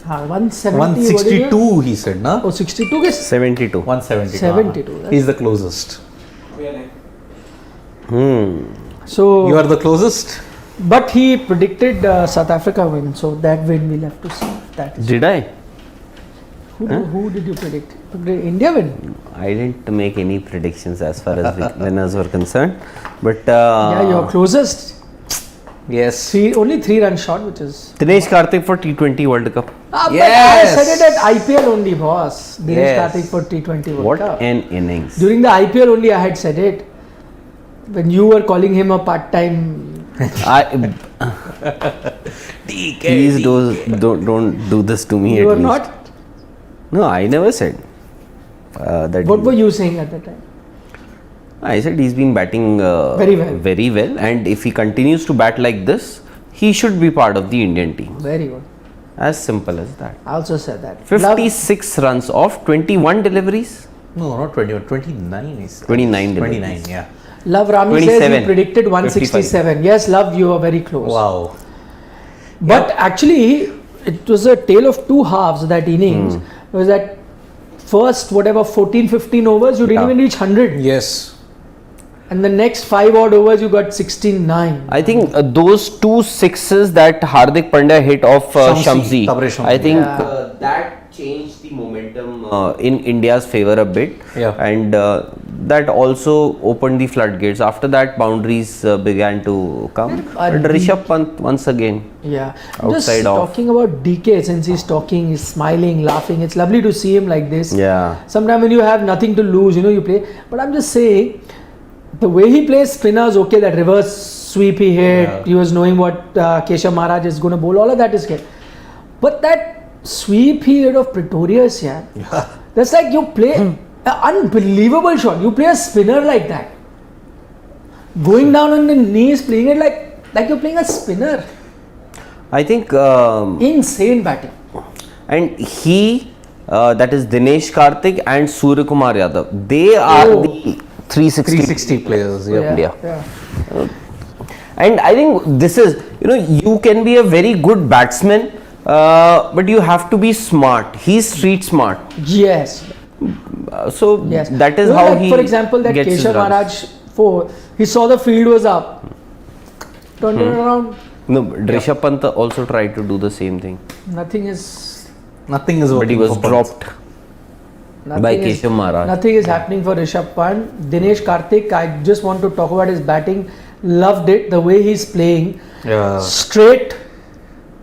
170. 162 he said, na? Oh, 62 ke 72. 172. 72. He's the closest. So You are the closest? but he predicted South Africa win, so that win we'll have to see. That is Did I? who did you predict? Did India win? I didn't make any predictions as far as winners were concerned. But Yeah, you're closest. Yes. Only 3 runs short, which is. Dinesh Karthik for T20 World Cup. But I Yes. said it at IPL only, boss. Dinesh Yes. Karthik for T20 World What Cup. an innings. During the IPL only, I had said it. When you were calling him a part-time. Please don't do this to me. You at were least. not? No, I never said that. What were you saying at the time? I said he's been batting Very well. and if he continues to bat like this, he should be part of the Indian team. Very good. As simple as that. I also said that. 56 runs off 21 deliveries. No, not 21, 29 is 29 29, deliveries. yeah. Love Rami says he 27. predicted 167. Yes, Love, you are very close. Wow. But actually, it was a tale of two halves, that innings. It was that first, 14-15 overs, you didn't Yeah. even reach 100. Yes. And the next 5 odd overs, you got 16-9. I think those 2 sixes that Hardik Pandya hit off Shamsi, Tabre Shamsi. I think Yeah. that changed the momentum in India's favor a bit. Yeah. And that also opened the floodgates. After that, boundaries began to come. But Rishabh Pant once again. Yeah. Just Outside off. talking about DK, since he's talking, he's smiling, laughing. It's lovely to see him like this. Yeah. Sometimes when you have nothing to lose, you play. But I'm just saying, the way he plays spinners, okay, that reverse sweep he hit, Yeah. he was knowing what Keshav Maharaj is going to bowl, all of that is good. But that sweep he hit of Pretorius, yeah, that's like you play an unbelievable shot. You play a spinner like that, going down on the knees, playing it like you're playing a spinner. I think Insane batting. and he that is Dinesh Karthik and Surya Kumar Yadav, they are the 360 360 players, yeah. Yeah. And I think this is, you can be a very good batsman, but you have to be smart. He's street smart. Yes. So Yes. that is You know, how like, he for example, that gets his Keshav runs. Maharaj he saw the field was up, turned it around. No, but Rishabh Pant also tried to do the same thing, Nothing is But he was but he was dropped by nothing is- Keshav Maharaj. Nothing is happening for Rishabh Pant. Dinesh Karthik, I just want to talk about his batting. Loved it, the way he's playing. Yeah. Straight,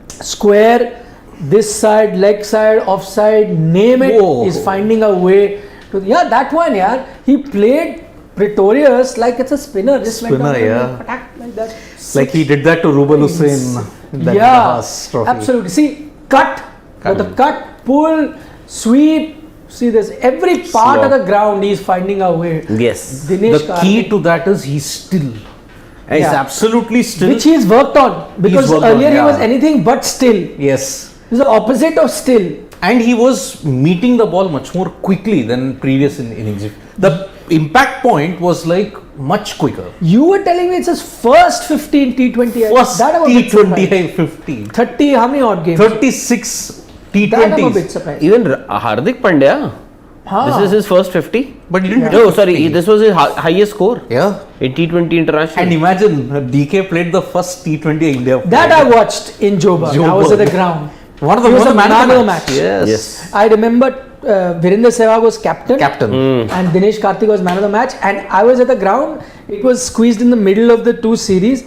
square, this side, leg side, offside, name it. Whoa. He's finding a way to. Yeah, that one, yeah. He played Pretorius like it's a spinner. Just went Spinner, down yeah. and patak like that. Like he did that to Ruben Hussain. That Yeah, Haas trophy. absolutely. See, cut. The cut, pull, sweep. See, there's every part of the ground he's finding a way. Yes. Dinesh The key Karthik, to that is he's still. He's Yeah. absolutely still. which he's worked on, because worked on, earlier he yeah. was anything but still. Yes. He's the opposite of still. And he was meeting the ball much more quickly than previous innings. The impact point was like much quicker. You were telling me it's his first 15 T20. First That I'm a bit T20 surprised. 50. 30, how many odd games? 36 That I'm a bit T20s. surprised. Even Hardik Pandya, this is his first 50. But he didn't hit No, 50. sorry, this was his highest score Yeah. in T20 international. And imagine DK played the first T20 India. That I watched in Joburg. I was at the Joburg. ground. One of the He was most the man of the match. Yes. Yes. I remember Virender Sehwag was captain. And Dinesh Karthik was man of the match, and I was at the ground. It was squeezed in the middle of the 2 series,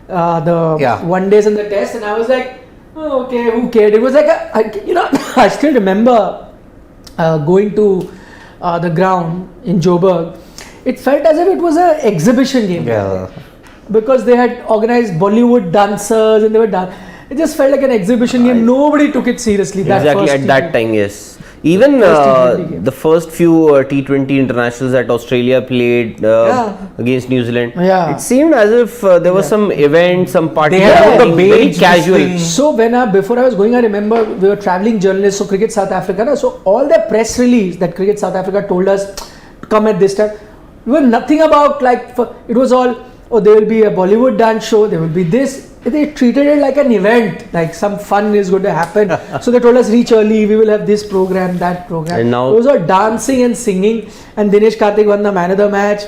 the one days and the test, and I was like, oh, okay, who cared? It was like I still remember going to the ground in Joburg. It felt as if it was an exhibition game. Yeah. Because they had organized Bollywood dancers and they were it just felt like an exhibition game. Nobody took it seriously. Exactly, at that time, yes. Even First T20 game. the first few T20 internationals that Australia played against New Zealand, Yeah. it seemed as if there was some event, some party, They had happening, the very beige, casual. this thing. So before I was going, I remember we were traveling journalists, so Cricket South Africa. So all the press release that Cricket South Africa told us to come at this time, we were nothing about it was all, there will be a Bollywood dance show, there will be this. they treated it like an event, like some fun is going to happen. So they told us reach early, we will have this program, that program. And now those are dancing and singing, and Dinesh Karthik won the man of the match.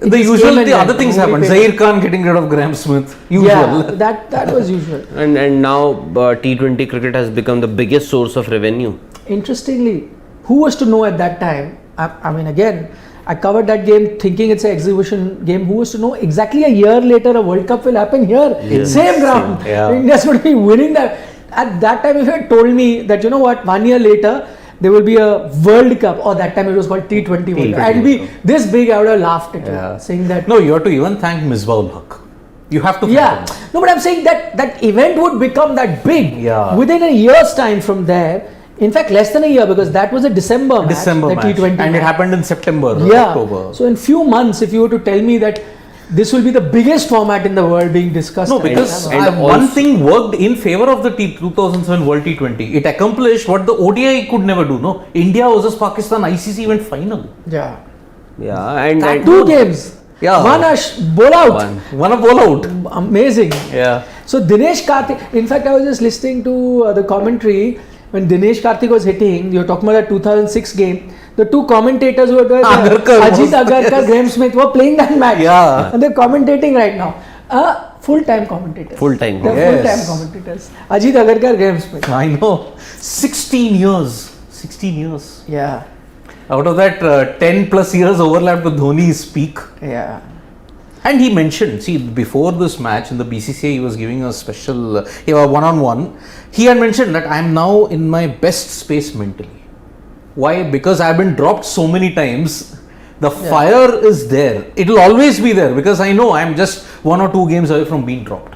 The other things happened. Zair Khan getting rid of Graham Smith. Usual. Yeah, that was usual. And now T20 cricket has become the biggest source of revenue. Interestingly, who was to know at that time? I mean, again, I covered that game thinking it's an exhibition game. Who was to know exactly a year later a World Cup will happen here? Same ground. India's going to be winning that. At that time, if you had told me that, you know what, 1 year later, there will be a World Cup, or that time it was called T20 World Cup. It'll be this big, I would have laughed at you, saying that. No, you have to even thank Misbah-ul Haq. You have to thank him. No, but I'm saying that event would become that big within a year's time from there. In fact, less than a year, because that was a December match, T20 and match. It happened in September, October. So in few months, if you were to tell me that this will be the biggest format in the world being discussed. No, because one thing worked in favor of the 2007 World T20. It accomplished what the ODI could never do. No, India versus Pakistan ICC event final. Yeah, and two games. One a bowl out. One a bowl out. Amazing. Yeah. So Dinesh Karthik. In fact, I was just listening to the commentary. When Dinesh Karthik was hitting, you're talking about that 2006 game, the two commentators who were there, Ajit Agarkar, Graham Smith, were playing that match. Yeah. And they're commentating right now. Full-time commentators. Full-time. They're full-time commentators. Ajit Agarkar, Graham Smith. I know. 16 years. 16 years. Yeah. Out of that, 10 plus years overlapped with Dhoni's peak. Yeah. And he mentioned, see, before this match in the BCCI, he was giving a special one-on-one. He had mentioned that I am now in my best space mentally. Why? Because I have been dropped so many times. The fire is there. It will always be there because I know I am just 1 or 2 games away from being dropped.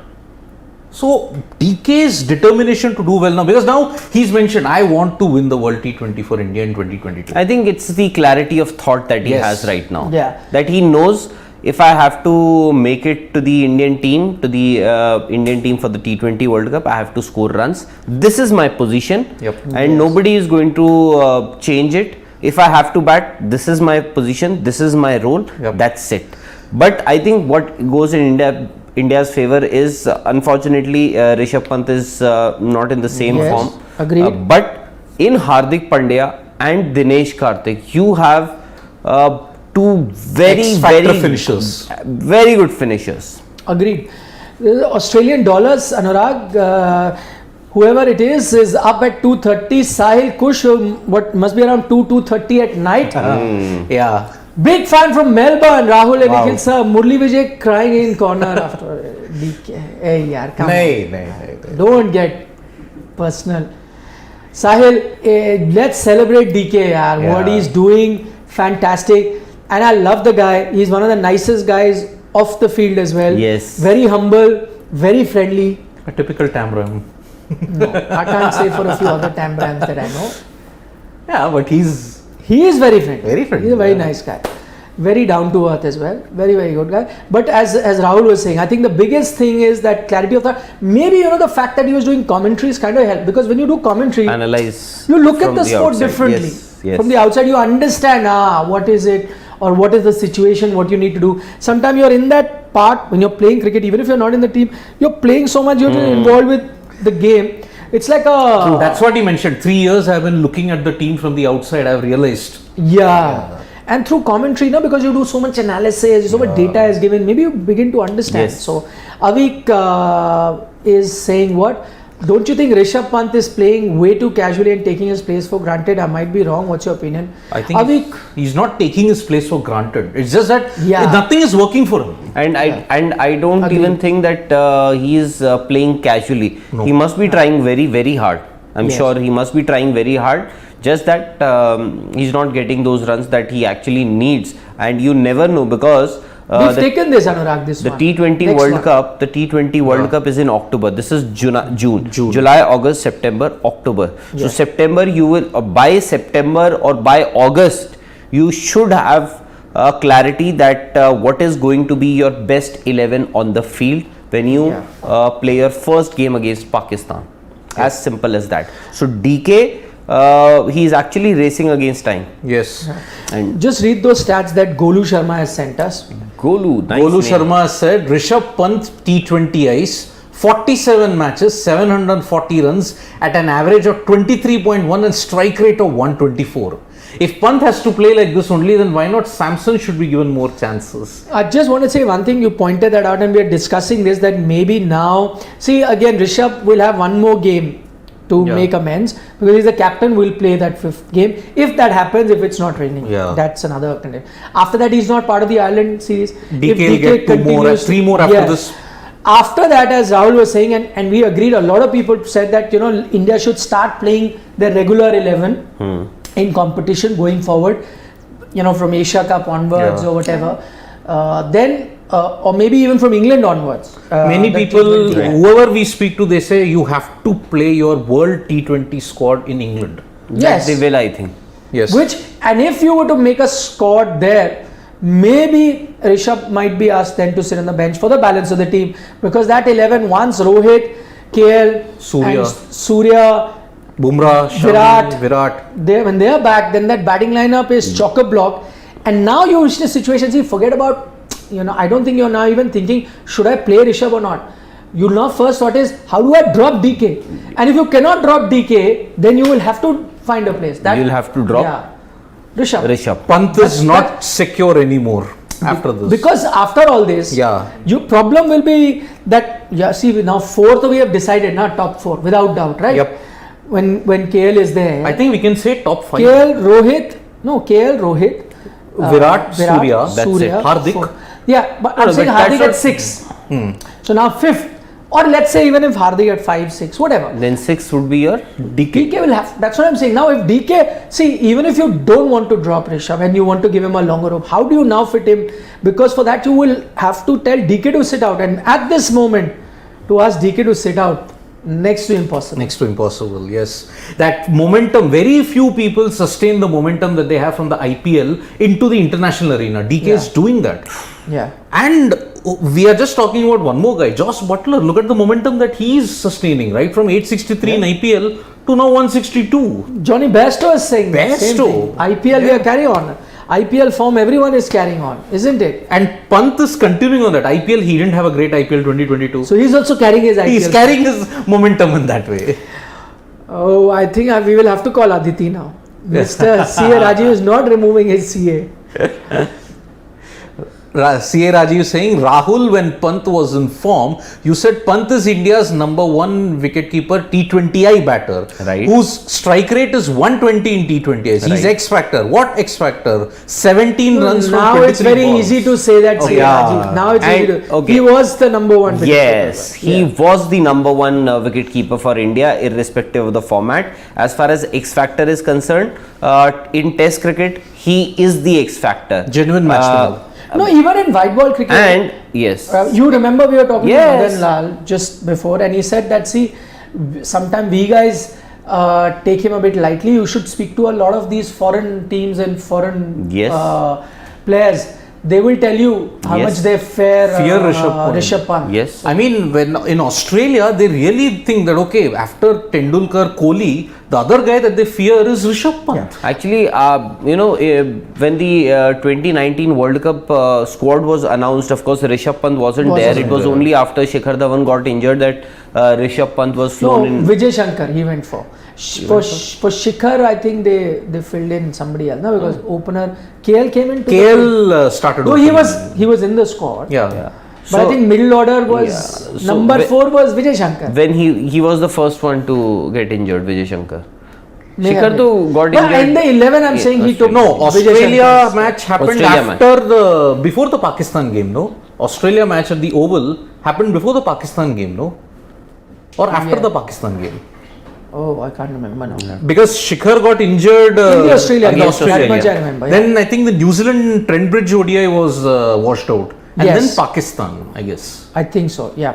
So DK's determination to do well now, because now he's mentioned, I want to win the World T20 for India in 2022. I think it's the clarity of thought that he has right now. Yeah. That he knows, if I have to make it to the Indian team, for the T20 World Cup, I have to score runs. This is my position, and nobody is going to change it. If I have to bat, this is my position, this is my role, that's it. But I think what goes in India's favor is, unfortunately, Rishabh Pant is not in the same form. Agreed. But in Hardik Pandya and Dinesh Karthik, you have two very finishers. Very good finishers. Agreed. The Australian dollars, Anurag, whoever it is up at 2:30. Sahil Kush, what must be around 2:30 at night. Yeah. Big fan from Melbourne. Rahul and Nikhil sir. Murli Vijay crying in corner after DK. Hey, yaar, come on. Don't get personal. Sahil, let's celebrate DK, yaar. What he's doing, fantastic. And I love the guy. He's one of the nicest guys off the field as well. Yes. Very humble, very friendly. A typical Tamram. No, I can't say for a few other Tamrams that I know. Yeah, but he is very friendly. Very friendly. He's a very nice guy. Very down to earth as well. Very, very good guy. But as Rahul was saying, I think the biggest thing is that clarity of thought. Maybe, the fact that he was doing commentaries kind of helped, because when you do commentary, analyze, you look at the sport outside. differently. Yes. From the outside, you understand, what is it, or what is the situation, what you need to do. Sometimes you're in that part when you're playing cricket, even if you're not in the team, you're playing so much, you're involved with the game. It's like a... That's what he mentioned. 3 years I've been looking at the team from the outside, I've realized. Yeah. And through commentary, because you do so much analysis, so much data is given, maybe you begin to understand. Yes. So, Avik is saying what? Don't you think Rishabh Pant is playing way too casually and taking his place for granted? I might be wrong. What's your opinion? I think he's not taking his place for granted. It's just that nothing is working for him. And I don't even think that he is playing casually. No. He must be trying very, very hard. I'm sure he must be trying very hard. Just that he's not getting those runs that he actually needs. And you never know, because we've taken this, Anurag, the T20 World Cup. The T20 World Cup is in October. This is June. July, August, September, October. So September, you will by September or by August, you should have clarity that what is going to be your best 11 on the field when you play your first game against Pakistan. As simple as that. So DK, he is actually racing against time. Yes. And just read those stats that Golu Sharma has sent us. Golu, nice Golu name. Sharma said Rishabh Pant T20 ice, 47 matches, 740 runs at an average of 23.1 and strike rate of 124. If Pant has to play like this only, then why not Samson should be given more chances? I just want to say one thing. You pointed that out, and we are discussing this, that maybe now, see again, Rishabh will have one more game to make amends, because he's the captain, will play that 5th game. If that happens, if it's not raining, that's another condition. After that, he's not part of the Ireland series. DK will get 2 more, 3 more after this. After that, as Rahul was saying, and we agreed, a lot of people said that, you know, India should start playing their regular 11 in competition going forward, you know, from Asia Cup onwards or whatever. Or maybe even from England onwards. Many people, whoever we speak to, they say you have to play your World T20 squad in England. Yes. That they will, I think. Yes. And if you were to make a squad there, maybe Rishabh might be asked then to sit on the bench for the balance of the team, because that 11, once Rohit, KL, Surya, Bumrah, Virat. When they are back, then that batting lineup is chock-a-block. And now you reach the situation, see, forget about, you know, I don't think you're now even thinking, should I play Rishabh or not? You'll now first thought is, how do I drop DK? And if you cannot drop DK, then you will have to find a place. You'll have to drop Rishabh. Pant is not secure anymore after this. Because after all this, your problem will be that, see, now 4th we have decided, top 4, without doubt, right? Yep. When KL is there. I think we can say top 5. KL, Rohit, Virat, Surya, that's it. Hardik. But I'm saying Hardik at 6. So now 5th, or let's say even if Hardik at 5, 6, whatever. Then 6 would be your DK. DK will have, that's what I'm saying. Now if DK, see, even if you don't want to drop Rishabh and you want to give him a longer rope, how do you now fit him? Because for that you will have to tell DK to sit out, and at this moment, to ask DK to sit out, next to impossible. Yes. That momentum, very few people sustain the momentum that they have from the IPL into the international arena. DK is doing that. And we are just talking about one more guy, Josh Butler. Look at the momentum that he is sustaining, right? From 863 in IPL to now 162. Johnny Bairstow is saying Bairstow. IPL we are carrying on. IPL form everyone is carrying on, isn't it? And Pant is continuing on that. IPL, he didn't have a great IPL 2022. So he's also carrying his IPL. He's carrying his momentum in that way. Oh, I think we will have to call Aditi now. Mr. CA Rajiv is not removing his CA. CA Rajiv saying, Rahul, when Pant was in form, you said Pant is India's number 1 wicketkeeper T20I batter, whose strike rate is 120 in T20Is. He's X Factor. What X Factor? 17 runs from 23 Now it's very balls. easy to say that, CA Rajiv. Now it's easy to, he was the number 1 wicketkeeper. Yes, he was the number 1 wicketkeeper for India, irrespective of the format. As far as X Factor is concerned, in Test cricket, he is the X Factor. Genuine match. No, even in white ball cricket. And yes, you remember we were talking to Madan Lal just before, and he said that, see, sometimes we guys take him a bit lightly. You should speak to a lot of these foreign teams and foreign players. They will tell you how much they fear Rishabh Pant. Yes. I mean, when in Australia, they really think that, okay, after Tendulkar, Kohli, the other guy that they fear is Rishabh Pant. Actually, when the 2019 World Cup squad was announced, of course, Rishabh Pant wasn't there. It was only after Shikhar Dhawan got injured that Rishabh Pant was flown in. Vijay Shankar, he went for. For Shikhar, I think they filled in somebody else. No, because opener KL came in. KL started. No, he was in the squad. Yeah. But I think middle order was number 4 was Vijay Shankar. When he was the first one to get injured, Vijay Shankar. Shikhar too got injured. In the 11, I'm saying he took. No, Australia match happened before the Pakistan game. No, Australia match at the Oval happened before the Pakistan game. No, or after the Pakistan game. Oh, I can't remember now. Because Shikhar got injured in the Australia game. That much I remember. Then I think the New Zealand Trent Bridge ODI was washed out. And then Pakistan, I guess. I think so, yeah.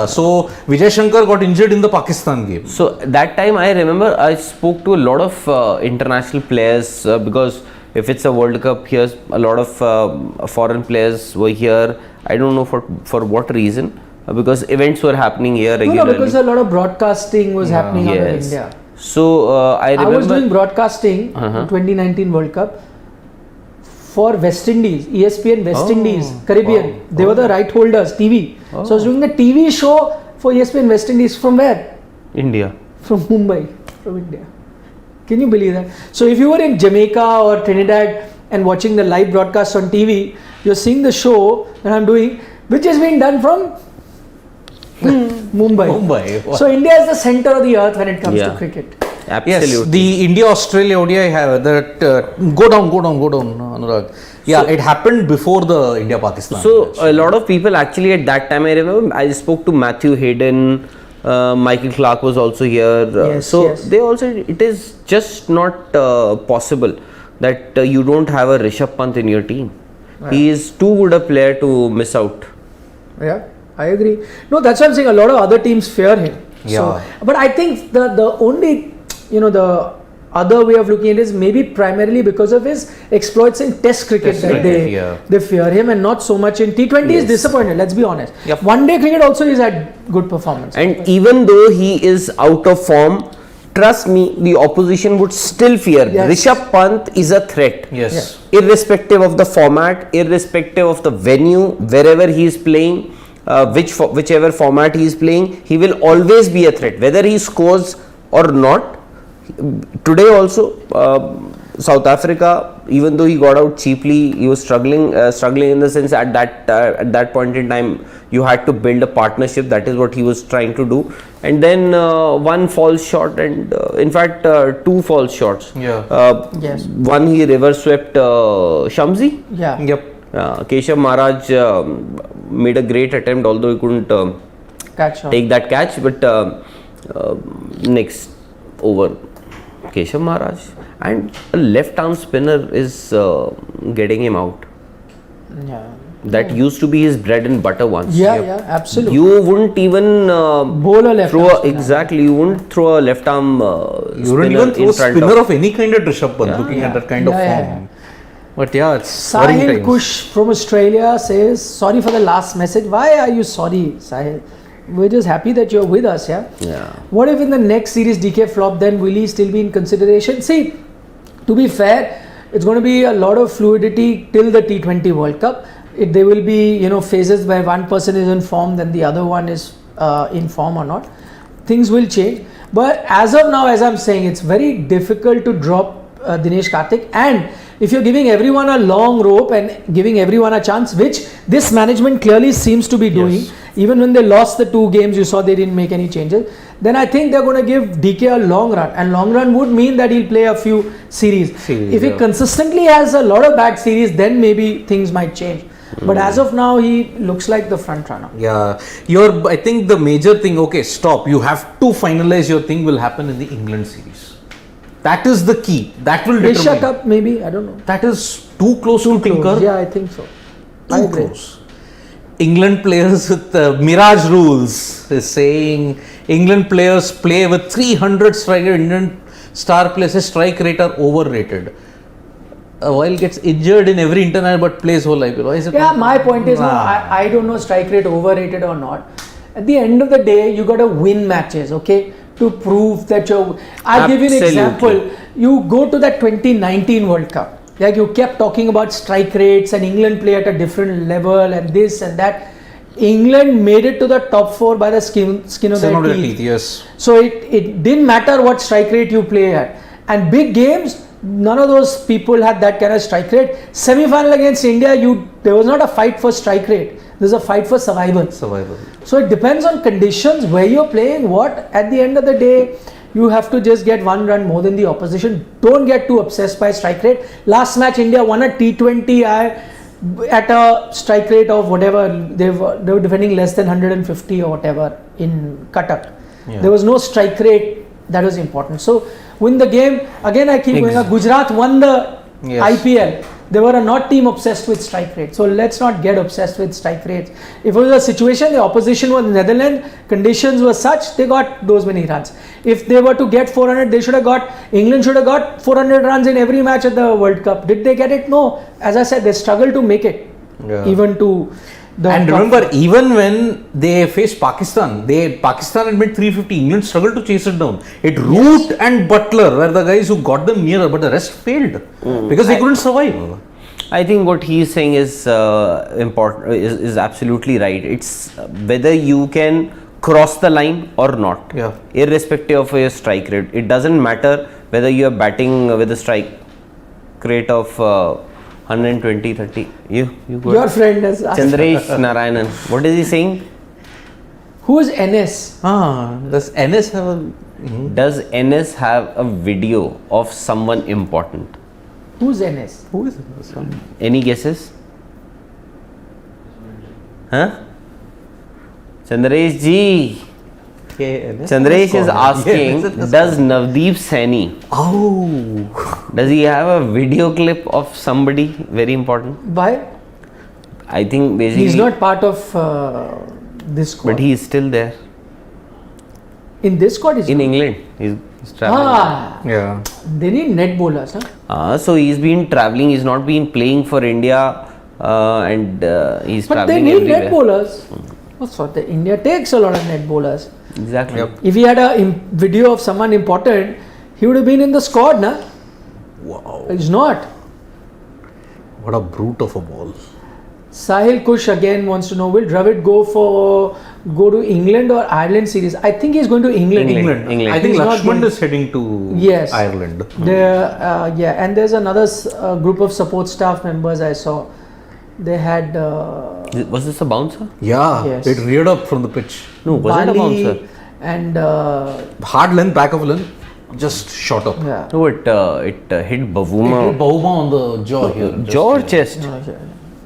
So Vijay Shankar got injured in the Pakistan game. So that time I remember I spoke to a lot of international players because if it's a World Cup, here's a lot of foreign players were here. I don't know for what reason. Because events were happening here regularly. No, because a lot of broadcasting was happening out of India. So I remember I was doing broadcasting in 2019 World Cup. for West Indies, ESPN West Indies, Caribbean. Wow. They were the right holders, TV. So I was doing the TV show for ESPN West Indies from where? India. From Mumbai, from India. Can you believe that? So if you were in Jamaica or Trinidad and watching the live broadcast on TV, you're seeing the show that I'm doing, which is being done from Mumbai. Wow. So India is the center of the earth when it comes to cricket. Absolutely. Yes, the India-Australia ODI have that go down, Anurag. Yeah, it happened before the India-Pakistan. So a lot of people actually at that time, I remember I spoke to Matthew Hayden, Michael Clark was also here. They also, it is just not possible that you don't have a Rishabh Pant in your team. Yeah. He is too good a player to miss out. Yeah, I agree. No, that's what I'm saying. A lot of other teams fear him. Yeah. So, but I think the only, the other way of looking at it is maybe primarily because of his exploits in Test cricket that they fear him, and not so much in T20. Is disappointed. Let's be honest. Yep. One day cricket also he's had good performance. And even though he is out of form, trust me, the opposition would still fear. Yes. Rishabh Pant is a threat. Yes. Irrespective of the format, irrespective of the venue, wherever he is playing, whichever format he is playing, he will always be a threat. Whether he scores or not. Today also, South Africa, even though he got out cheaply, he was struggling in the sense at that point in time, you had to build a partnership. That is what he was trying to do. And then one false shot, and in fact, two false shots. Yeah. Yes. One he reverse swept Shamsi. Yeah. Yep. Keshav Maharaj made a great attempt, although he couldn't take that catch. But next over Keshav Maharaj, and a left arm spinner is getting him out. Yeah. That used to be his bread and butter once. Yeah, absolutely. You wouldn't even bowl a left arm spinner. Exactly, you wouldn't throw a left arm you wouldn't even throw a spinner of any kind at Rishabh Pant, looking at that kind of form. But yeah, it's Sahil Kush from Australia says, sorry for the last message. Why are you sorry, Sahil? We're just happy that you're with us, yeah? What if in the next series DK flop, then will he still be in consideration? See, to be fair, it's going to be a lot of fluidity till the T20 World Cup. There will be, phases where one person is in form, then the other one is in form or not. Things will change. But as of now, as I'm saying, it's very difficult to drop Dinesh Karthik. And if you're giving everyone a long rope and giving everyone a chance, which this management clearly seems to be doing, even when they lost the 2 games, you saw they didn't make any changes, then I think they're going to give DK a long run, and long run would mean that he'll play a few series. If he consistently has a lot of bad series, then maybe things might change. But as of now, he looks like the front runner. Yeah, I think the major thing, stop. You have to finalize your thing will happen in the England series. That is the key. That will determine. Asia Cup, maybe, I don't know. That is too close to tinker. Yeah, I think so. Too close. England players with Mirage rules is saying England players play with 300 striker. Indian star players' strike rate are overrated. While gets injured in every international but plays whole life. My point is, I don't know strike rate overrated or not. At the end of the day, you got to win matches, to prove that you're. I'll give you an example. You go to that 2019 World Cup. Like you kept talking about strike rates and England play at a different level and this and that. England made it to the top 4 by the skin of their teeth. Yes. So it didn't matter what strike rate you play at. And big games, none of those people had that kind of strike rate. Semi-final against India, there was not a fight for strike rate. There's a fight for survival. So it depends on conditions, where you're playing, what. At the end of the day, you have to just get 1 run more than the opposition. Don't get too obsessed by strike rate. Last match, India won a T20 at a strike rate of whatever. They were defending less than 150 or whatever in Qatar. There was no strike rate. That was important. So win the game. Again, I keep going. Gujarat won the IPL. They were a not team obsessed with strike rate. So let's not get obsessed with strike rates. If it was a situation, the opposition was Netherlands, conditions were such, they got those many runs. If they were to get 400, England should have got 400 runs in every match at the World Cup. Did they get it? No. As I said, they struggled to make it. Even to the and remember, even when they faced Pakistan had made 350. England struggled to chase it down. Root and Butler were the guys who got them nearer, but the rest failed because they couldn't survive. I think what he is saying is important. Is absolutely right. It's whether you can cross the line or not. Yeah. Irrespective of your strike rate, it doesn't matter whether you are batting with a strike rate of 120, 30. You go. Your friend is Chandresh Narayanan. What is he saying? Who is NS? Does NS have a... Does NS have a video of someone important? Who's NS? Who is this? Any guesses? Huh? Chandresh ji. Chandresh is asking, does Navdeep Saini, does he have a video clip of somebody very important? Why? I think basically... He's not part of this squad. But he is still there. In this squad is In England. He's traveling. Yeah. They need net bowlers, huh? So he's been traveling, he's not been playing for India and he's But they traveling need everywhere. net bowlers. That's what India takes a lot of net bowlers. Exactly. Yep. If he had a video of someone important, he would have been in the squad, na? Wow. He's not. What a brute of a ball. Sahil Kush again wants to know, will Dravid go to England or Ireland series? I think he's going to England. England. I think He's not Lakshman going- is heading to Yes. Ireland. And there's another group of support staff members I saw. They had Was this a bouncer? Yeah, Yes. it reared up from the pitch. No, was it a Bali bouncer? and Hard length, back of length, just shot up. yeah. No, it hit Bavuma. Hit Bauma on the jaw here. just Jaw or here. chest?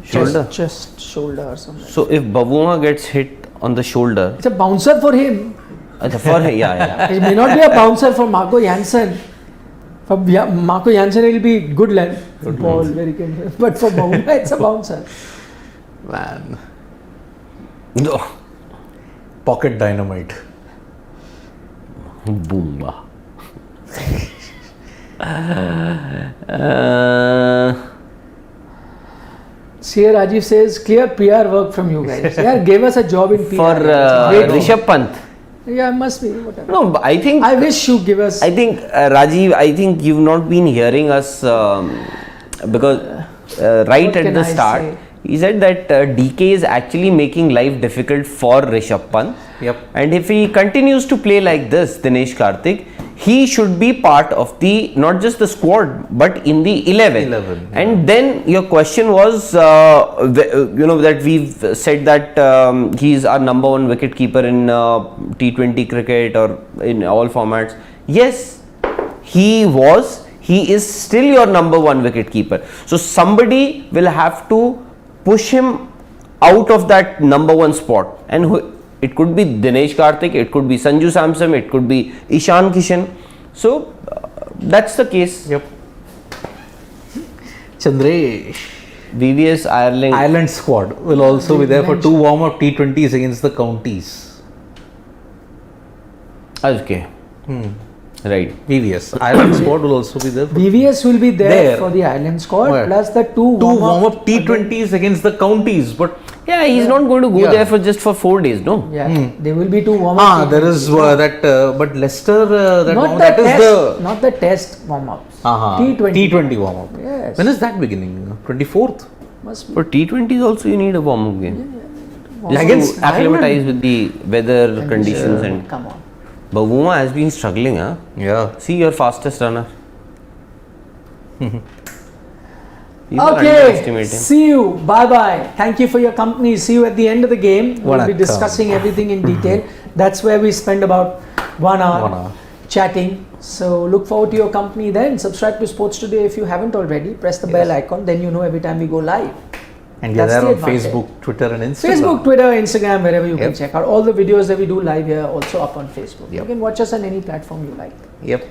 Shoulder. Chest, shoulder or something. So if Bavuma gets hit on the shoulder, It's a bouncer for him. for yeah. It may not be a bouncer for Marco Jansen. For Marco Jansen, it will be good length ball, very good. But for Bauma, it's a bouncer. Man, No. pocket dynamite. Boomba. Sir Rajiv says, clear PR work from you guys. Yeah, gave us a job in PR. For Great. Rishabh Pant. Yeah, must be. Whatever. No, but I think I wish you give us. I think Rajiv, I think you've not been hearing us because right What at can the I start say? he said that DK is actually making life difficult for Rishabh Pant. Yep. And if he continues to play like this, Dinesh Karthik, he should be part of the not just the squad but in the 11. 11, And then your question was, that we've said that he's our number one wicket keeper in T20 cricket or in all formats. Yes, he was. He is still your number one wicket keeper. So somebody will have to push him out of that number one spot, and it could be Dinesh Karthik, it could be Sanju Samson, it could be Ishan Kishan. So that's the case. Yep. Chandresh. VVS Ireland squad will also be there for 2 warm-up T20s against the counties. Okay. Right. VVS. Ireland squad will also be there. For BVS will be there, There. for the Ireland squad, Where? plus the two 2 warm-up warm-up T20s against the counties, but Yeah, he's not going to go Yeah. there for just for 4 days, no? Yeah, there will be 2 warm-up. there is that. But Leicester. That not warm- the that is test, not the test warm-ups. T20. T20 warm-up. Yes. When is that beginning? 24th. Must be. For T20s also you need a warm-up game. Warm-up. Against To acclimatize with the weather conditions and Come on. Bavuma has been struggling, huh? Yeah. See your fastest runner. People Okay, underestimate him. see you. Bye bye. Thank you for your company. See you at the end of the game. We'll be Vanakkam. discussing everything in detail. That's where we spend about 1 hour, 1 hour. chatting. So look forward to your company then. Subscribe to Sports Today if you haven't already. Press the bell icon. Then you know every time we go live. And you're That's there the on advantage. Facebook, Twitter, and Instagram. Facebook, Twitter, Instagram, wherever you can Yep. check out. All the videos that we do live here are also up on Facebook. Yep. You can watch us on any platform you like. Yep.